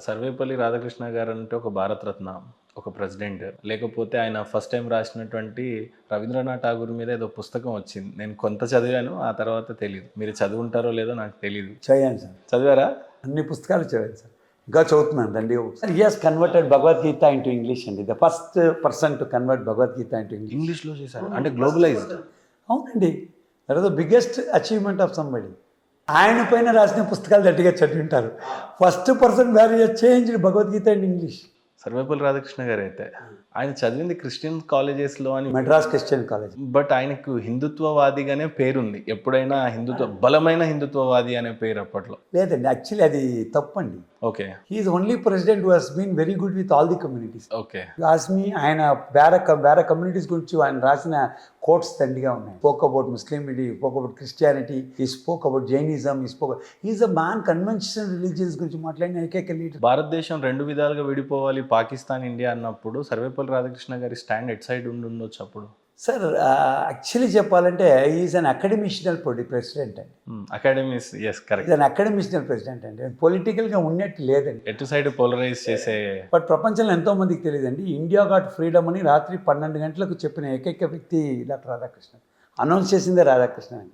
సర్వేపల్లి రాధాకృష్ణ గారు అంటే ఒక భారతరత్న, ఒక ప్రెసిడెంట్. లేకపోతే ఆయన ఫస్ట్ టైం రాసినటువంటి రవీంద్రనాథ్ ఠాగూర్ మీద ఏదో పుస్తకం వచ్చింది. నేను కొంత చదివాను, ఆ తర్వాత తెలీదు. మీరు చదువుంటారో లేదో నాకు తెలీదు. చదివాను సార్, చదివారా? అన్ని పుస్తకాలు చదివాను సార్, ఇంకా చదువుతున్నాను రండి. He has converted Bhagavad Gita into English అండి, the first person to convert Bhagavad Gita into English. ఇంగ్లీష్లో చేశారు అంటే గ్లోబలైజ్డ్. అవునండి, that the biggest achievement of somebody. ఆయన పైన రాసిన పుస్తకాలు గట్టిగా చదివి ఉంటారు. First person where change Bhagavad Gita in English Sarvepalli Radhakrishna garu అయితే ఆయన చదివింది క్రిస్టియన్ కాలేజెస్లో అని, మెడ్రాస్ క్రిస్టియన్ కాలేజ్. బట్ ఆయనకు హిందుత్వవాదిగానే పేరుంది. ఎప్పుడైనా బలమైన హిందుత్వవాది అనే పేరు అప్పట్లో లేదండి, యాక్చువల్లీ అది తప్పండి. Okay, he is only president who has been very good with all the communities. Okay. ఆస్మి ఆయన వేరే కమ్యూనిటీస్ గురించి ఆయన రాసిన కోట్స్ దండిగా ఉన్నాయి. స్పోక్ అబౌట్ ముస్లింటీ, స్పోక్ అబౌట్ క్రిస్టియానిటీ, ఈ spoke about Jainism, is a man conventional religions గురించి మాట్లాడిన ఏకైక లీడర్. భారతదేశం రెండు విధాలుగా విడిపోవాలి, పాకిస్తాన్ ఇండియా అన్నప్పుడు సర్వేపల్లి రాధాకృష్ణ గారి స్టాండ్ ఎట్ సైడ్ ఉండొచ్చు అప్పుడు. సార్ యాక్చువల్లీ చెప్పాలంటే ఈజ్ అన్ అకాడమిషనల్ ప్రెసిడెంట్ అండి. Academies, yes correct. Is an academician president అండి, పొలిటికల్గా ఉన్నట్టు లేదండి. ఎటు సైడ్ పోలరైజ్ చేసే. బట్ ప్రపంచంలో ఎంతో మందికి తెలియదండి, ఇండియా గాట్ ఫ్రీడమ్ అని రాత్రి 12 గంటలకు చెప్పిన ఏకైక వ్యక్తి డాక్టర్ రాధాకృష్ణన్. అనౌన్స్ చేసిందే రాధాకృష్ణన్.